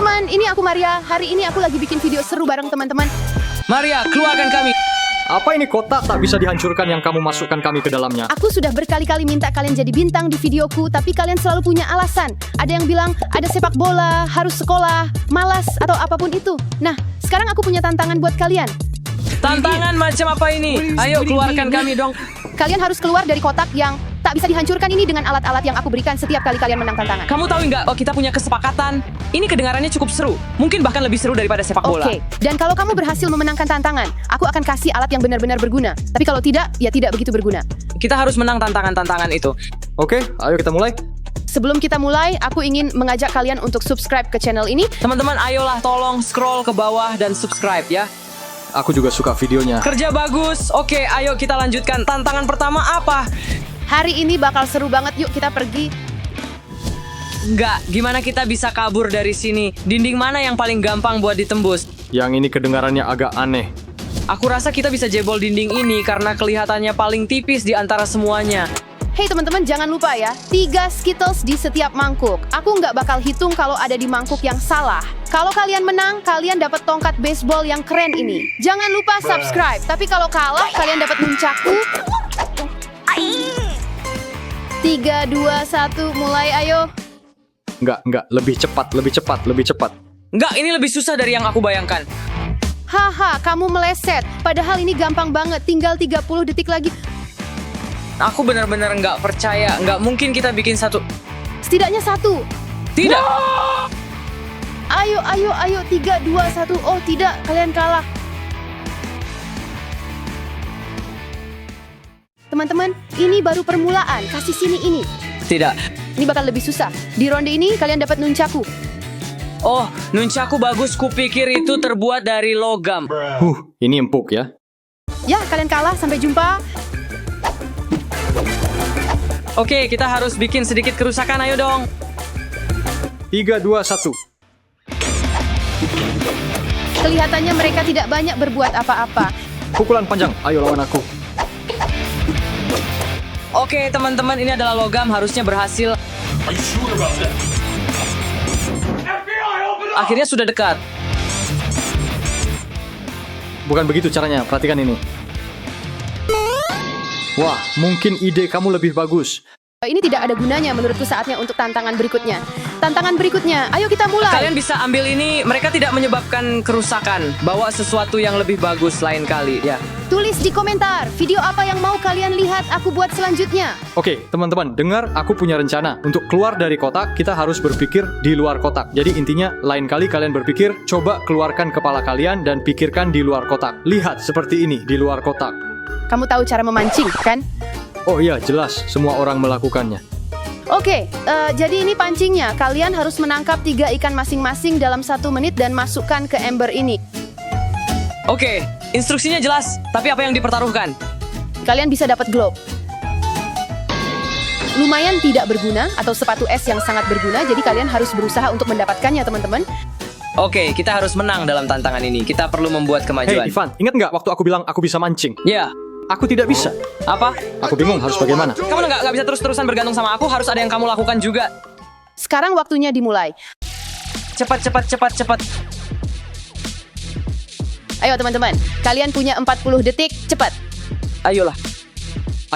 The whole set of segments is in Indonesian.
Teman-teman, ini aku Maria. Hari ini aku lagi bikin video seru bareng teman-teman. Maria, keluarkan kami. Apa ini kotak tak bisa dihancurkan yang kamu masukkan kami ke dalamnya? Aku sudah berkali-kali minta kalian jadi bintang di videoku, tapi kalian selalu punya alasan. Ada yang bilang, ada sepak bola, harus sekolah, malas, atau apapun itu. Nah, sekarang aku punya tantangan buat kalian. Tantangan macam apa ini? Ayo, keluarkan kami dong. Kalian harus keluar dari kotak yang tak bisa dihancurkan ini dengan alat-alat yang aku berikan setiap kali kalian menang tantangan. Kamu tahu nggak, kita punya kesepakatan. Ini kedengarannya cukup seru. Mungkin bahkan lebih seru daripada sepak bola. Oke, dan kalau kamu berhasil memenangkan tantangan, aku akan kasih alat yang benar-benar berguna. Tapi kalau tidak, ya tidak begitu berguna. Kita harus menang tantangan-tantangan itu. Oke, ayo kita mulai. Sebelum kita mulai, aku ingin mengajak kalian untuk subscribe ke channel ini. Teman-teman, ayolah tolong scroll ke bawah dan subscribe ya. Aku juga suka videonya. Kerja bagus. Oke, ayo kita lanjutkan. Tantangan pertama apa? Hari ini bakal seru banget, yuk kita pergi. Enggak, gimana kita bisa kabur dari sini? Dinding mana yang paling gampang buat ditembus? Yang ini kedengarannya agak aneh. Aku rasa kita bisa jebol dinding ini karena kelihatannya paling tipis di antara semuanya. Hey teman-teman, jangan lupa ya, 3 Skittles di setiap mangkuk. Aku nggak bakal hitung kalau ada di mangkuk yang salah. Kalau kalian menang, kalian dapat tongkat baseball yang keren ini. Jangan lupa subscribe, tapi kalau kalah, kalian dapat nunchaku. 3, 2, 1, mulai ayo. Enggak, lebih cepat. Enggak, ini lebih susah dari yang aku bayangkan. Haha, kamu meleset. Padahal ini gampang banget, tinggal 30 detik lagi. Aku benar-benar nggak percaya. Nggak mungkin kita bikin satu. Setidaknya 1. Tidak. Ayo, 3, 2, 1. Oh tidak, kalian kalah. Teman-teman, ini baru permulaan. Kasih sini ini. Tidak. Ini bakal lebih susah. Di ronde ini, kalian dapat nunchaku. Oh, nunchaku bagus. Kupikir itu terbuat dari logam. Ini empuk ya. Ya, kalian kalah. Sampai jumpa. Oke, kita harus bikin sedikit kerusakan. Ayo dong. 3, 2, 1. Kelihatannya mereka tidak banyak berbuat apa-apa. Pukulan panjang, ayo lawan aku. Oke, teman-teman, ini adalah logam. Harusnya berhasil. Akhirnya sudah dekat. Bukan begitu caranya, perhatikan ini. Wah, mungkin ide kamu lebih bagus. Ini tidak ada gunanya menurutku, saatnya untuk tantangan berikutnya. Tantangan berikutnya, ayo kita mulai. Kalian bisa ambil ini. Mereka tidak menyebabkan kerusakan. Bawa sesuatu yang lebih bagus lain kali, ya. Tulis di komentar, video apa yang mau kalian lihat aku buat selanjutnya. Oke, teman-teman, dengar aku punya rencana. Untuk keluar dari kotak, kita harus berpikir di luar kotak. Jadi intinya, lain kali kalian berpikir, coba keluarkan kepala kalian dan pikirkan di luar kotak. Lihat seperti ini di luar kotak. Kamu tahu cara memancing, kan? Oh iya, jelas. Semua orang melakukannya. Oke, jadi ini pancingnya. Kalian harus menangkap 3 ikan masing-masing dalam 1 menit dan masukkan ke ember ini. Oke, instruksinya jelas. Tapi apa yang dipertaruhkan? Kalian bisa dapat globe. Lumayan tidak berguna atau sepatu es yang sangat berguna, jadi kalian harus berusaha untuk mendapatkannya, teman-teman. Oke, kita harus menang dalam tantangan ini. Kita perlu membuat Hei, kemajuan. Ivan, ingat nggak waktu aku bilang aku bisa mancing? Ya, Aku tidak bisa. apa? Aku bingung harus bagaimana. Kamu nggak bisa terus-terusan bergantung sama aku. Harus ada yang kamu lakukan juga. Sekarang waktunya dimulai. Cepat. Ayo teman-teman, kalian punya 40 detik, cepat. Ayolah.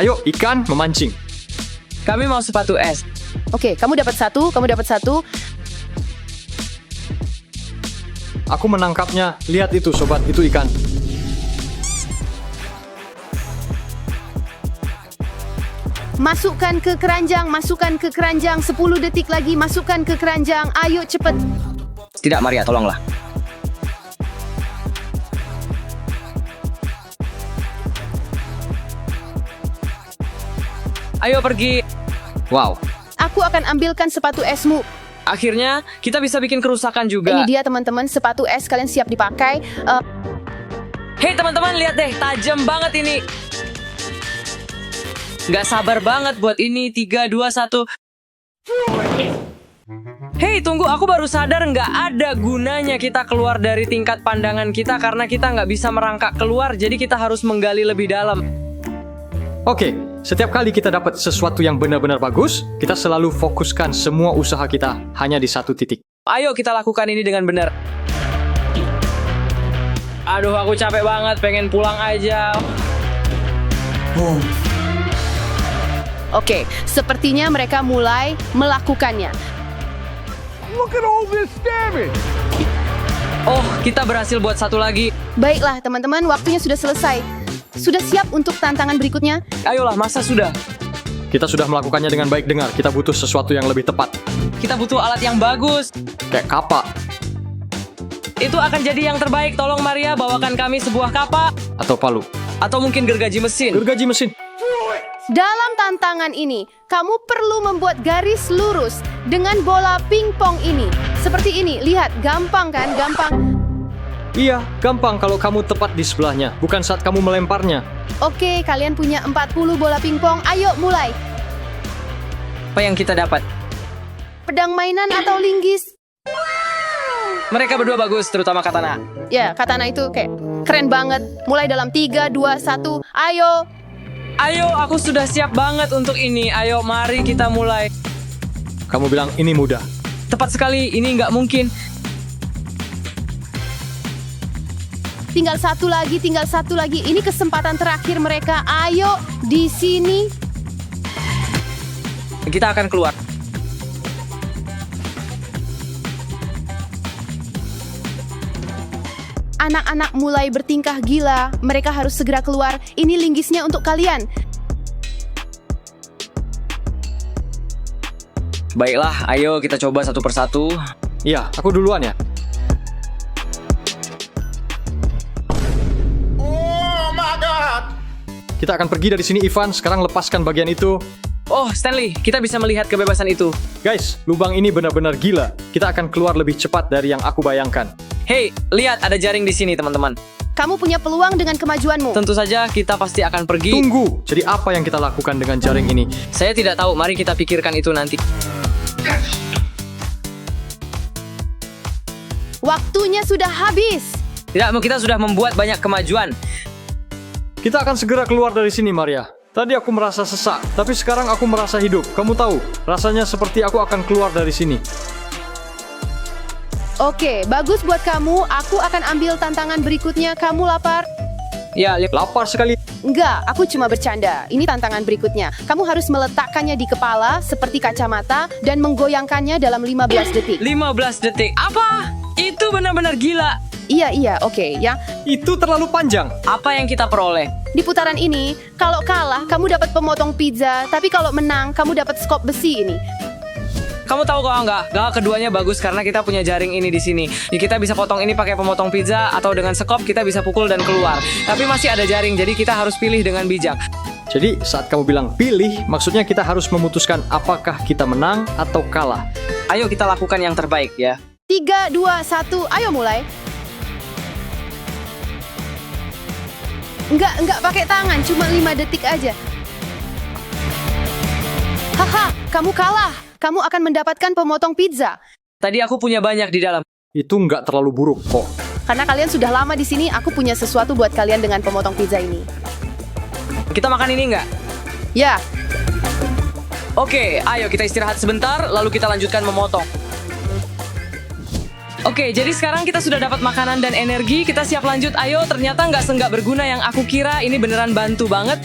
Ayo, ikan memancing. Kami mau sepatu es. Oke, kamu dapat 1, kamu dapat 1. Aku menangkapnya. Lihat itu, sobat, itu ikan. Masukkan ke keranjang, 10 detik lagi, masukkan ke keranjang. Ayo cepet. Tidak, Maria, tolonglah. Ayo pergi. Wow. Aku akan ambilkan sepatu esmu. Akhirnya, kita bisa bikin kerusakan juga. Ini dia teman-teman, sepatu es kalian siap dipakai. Hei teman-teman, lihat deh, tajam banget ini. Nggak sabar banget buat ini. 3, 2, 1. Hei, tunggu, aku baru sadar nggak ada gunanya kita keluar dari tingkat pandangan kita karena kita nggak bisa merangkak keluar, jadi kita harus menggali lebih dalam. Oke, setiap kali kita dapat sesuatu yang benar-benar bagus, kita selalu fokuskan semua usaha kita hanya di satu titik. Ayo kita lakukan ini dengan benar. Aduh, aku capek banget, pengen pulang aja. Oke, sepertinya mereka mulai melakukannya. Oh, kita berhasil buat satu lagi. Baiklah, teman-teman, waktunya sudah selesai. Sudah siap untuk tantangan berikutnya? Ayolah, masa sudah? Kita sudah melakukannya dengan baik. Dengar, kita butuh sesuatu yang lebih tepat. Kita butuh alat yang bagus. Kayak kapak Itu akan jadi yang terbaik. Tolong Maria, bawakan kami sebuah kapak. atau palu. Atau mungkin gergaji mesin. Gergaji mesin. Dalam tantangan ini, kamu perlu membuat garis lurus dengan bola pingpong ini. Seperti ini, lihat, gampang kan? Gampang. Iya, gampang kalau kamu tepat di sebelahnya, bukan saat kamu melemparnya. Oke, kalian punya 40 bola pingpong. Ayo, mulai. Apa yang kita dapat? Pedang mainan atau linggis? Mereka berdua bagus, terutama Katana. Ya, katana itu kayak keren banget. Mulai dalam 3, 2, 1. Ayo. Ayo, aku sudah siap banget untuk ini. Ayo, mari kita mulai. Kamu bilang ini mudah. Tepat sekali, ini nggak mungkin. Tinggal satu lagi, tinggal satu lagi. Ini kesempatan terakhir mereka. Ayo, di sini. Kita akan keluar. Anak-anak mulai bertingkah gila. Mereka harus segera keluar. Ini linggisnya untuk kalian. Baiklah, ayo kita coba satu persatu. Iya, aku duluan ya. Kita akan pergi dari sini, Ivan. Sekarang lepaskan bagian itu. Oh, Stanley, kita bisa melihat kebebasan itu. Guys, lubang ini benar-benar gila. Kita akan keluar lebih cepat dari yang aku bayangkan. Hey, lihat ada jaring di sini, teman-teman. Kamu punya peluang dengan kemajuanmu. Tentu saja kita pasti akan pergi. Tunggu, jadi apa yang kita lakukan dengan jaring ini? Saya tidak tahu, mari kita pikirkan itu nanti. Waktunya sudah habis. Tidak, kita sudah membuat banyak kemajuan. Kita akan segera keluar dari sini, Maria. Tadi aku merasa sesak, tapi sekarang aku merasa hidup. Kamu tahu, rasanya seperti aku akan keluar dari sini. Oke, bagus buat kamu. Aku akan ambil tantangan berikutnya. Kamu lapar? Ya, Lapar sekali. Enggak, aku cuma bercanda. Ini tantangan berikutnya. Kamu harus meletakkannya di kepala seperti kacamata dan menggoyangkannya dalam 15 detik. 15 detik. Apa? Itu benar-benar gila. Iya, oke, ya. Itu terlalu panjang. Apa yang kita peroleh? Di putaran ini, kalau kalah, kamu dapat pemotong pizza. Tapi kalau menang, kamu dapat skop besi ini. Kamu tahu kok enggak? Keduanya bagus karena kita punya jaring ini di sini. Ya, kita bisa potong ini pakai pemotong pizza atau dengan sekop kita bisa pukul dan keluar. Tapi masih ada jaring, jadi kita harus pilih dengan bijak. Jadi saat kamu bilang pilih, maksudnya kita harus memutuskan apakah kita menang atau kalah. Ayo kita lakukan yang terbaik ya. 3, 2, 1, ayo mulai. Enggak pakai tangan, cuma 5 detik aja. Haha, kamu kalah. Kamu akan mendapatkan pemotong pizza. Tadi aku punya banyak di dalam. Itu nggak terlalu buruk kok. Karena kalian sudah lama di sini, aku punya sesuatu buat kalian dengan pemotong pizza ini. Kita makan ini enggak? Ya, Oke, ayo kita istirahat sebentar, lalu kita lanjutkan memotong. Oke, jadi sekarang kita sudah dapat makanan dan energi, kita siap lanjut. Ayo, ternyata nggak senggak berguna yang aku kira, ini beneran bantu banget.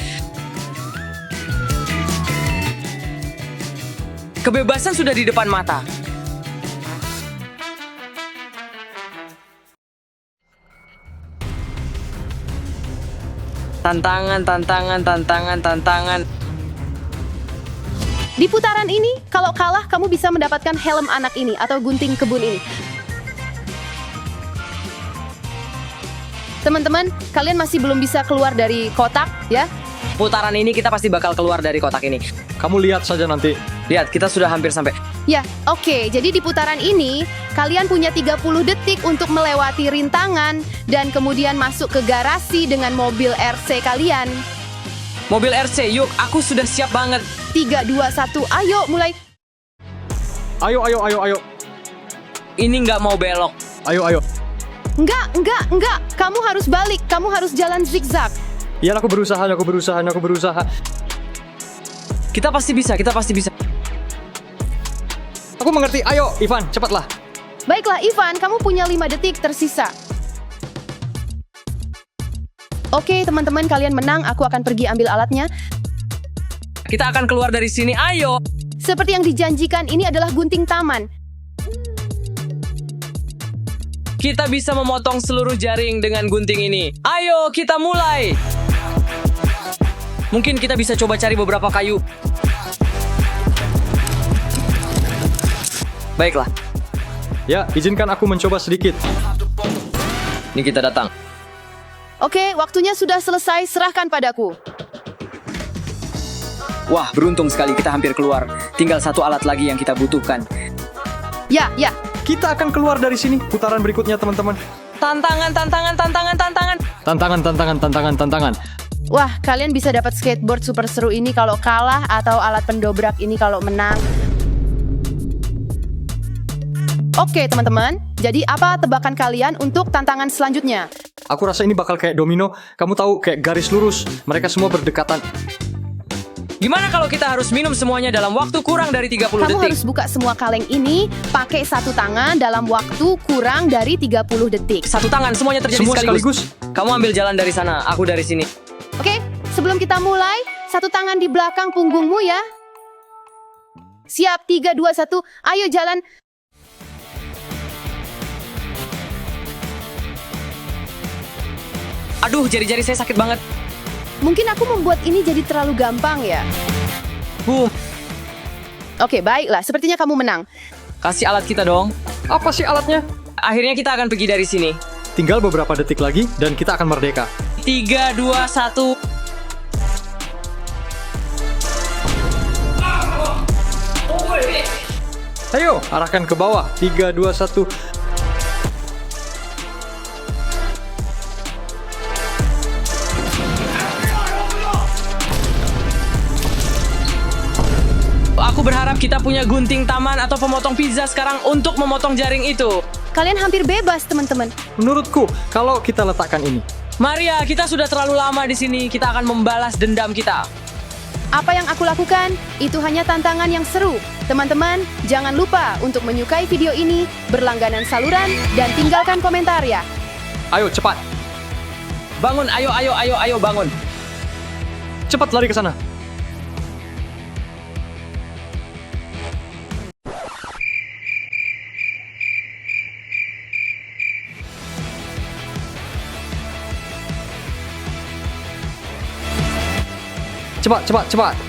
Kebebasan sudah di depan mata. Tantangan. di putaran ini, kalau kalah, kamu bisa mendapatkan helm anak ini atau gunting kebun ini. Teman-teman, kalian masih belum bisa keluar dari kotak, ya? Putaran ini kita pasti bakal keluar dari kotak ini. Kamu lihat saja nanti. Lihat, kita sudah hampir sampai. Ya, oke. Jadi di putaran ini, kalian punya 30 detik untuk melewati rintangan dan kemudian masuk ke garasi dengan mobil RC kalian. Mobil RC, yuk, aku sudah siap banget. 3, 2, 1, ayo mulai. Ayo. Ini nggak mau belok. Ayo. Enggak. Kamu harus balik. Kamu harus jalan zigzag. Iya, aku berusaha. Kita pasti bisa. Aku mengerti. Ayo, Ivan, cepatlah. Baiklah, Ivan, kamu punya 5 detik tersisa. Oke, teman-teman, kalian menang. Aku akan pergi ambil alatnya. Kita akan keluar dari sini. Ayo. Seperti yang dijanjikan, ini adalah gunting taman. Kita bisa memotong seluruh jaring dengan gunting ini. Ayo, kita mulai. Mungkin kita bisa coba cari beberapa kayu. Baiklah, Ya, izinkan aku mencoba sedikit. ini kita datang. Oke, waktunya sudah selesai. Serahkan padaku. Wah, beruntung sekali kita hampir keluar. Tinggal satu alat lagi yang kita butuhkan. Ya, ya. Kita akan keluar dari sini. Putaran berikutnya, teman-teman. Tantangan. Tantangan. Wah, kalian bisa dapat skateboard super seru ini kalau kalah atau alat pendobrak ini kalau menang. Oke, teman-teman. Jadi apa tebakan kalian untuk tantangan selanjutnya? Aku rasa ini bakal kayak domino. Kamu tahu, kayak garis lurus. Mereka semua berdekatan. Gimana kalau kita harus minum semuanya dalam waktu kurang dari 30 Kamu detik? harus buka semua kaleng ini pakai satu tangan dalam waktu kurang dari 30 detik. Satu tangan, semuanya terjadi Semua sekaligus. sekaligus. Kamu ambil jalan dari sana, aku dari sini. Oke, sebelum kita mulai, satu tangan di belakang punggungmu ya. Siap, 3, 2, 1, ayo jalan. Aduh, jari-jari saya sakit banget. Mungkin aku membuat ini jadi terlalu gampang ya. Oke, baiklah, sepertinya kamu menang. Kasih alat kita dong. Apa sih alatnya? Akhirnya kita akan pergi dari sini. Tinggal beberapa detik lagi dan kita akan merdeka. 3, 2, 1. Ayo, arahkan ke bawah. 3, 2, 1. Aku berharap kita punya gunting taman atau pemotong pizza sekarang untuk memotong jaring itu. Kalian hampir bebas, teman-teman. Menurutku, kalau kita letakkan ini. Maria, kita sudah terlalu lama di sini. Kita akan membalas dendam kita. Apa yang aku lakukan, itu hanya tantangan yang seru. Teman-teman, jangan lupa untuk menyukai video ini, berlangganan saluran, dan tinggalkan komentar ya. Ayo, cepat. Bangun, ayo, bangun. Cepat lari ke sana. Cepat.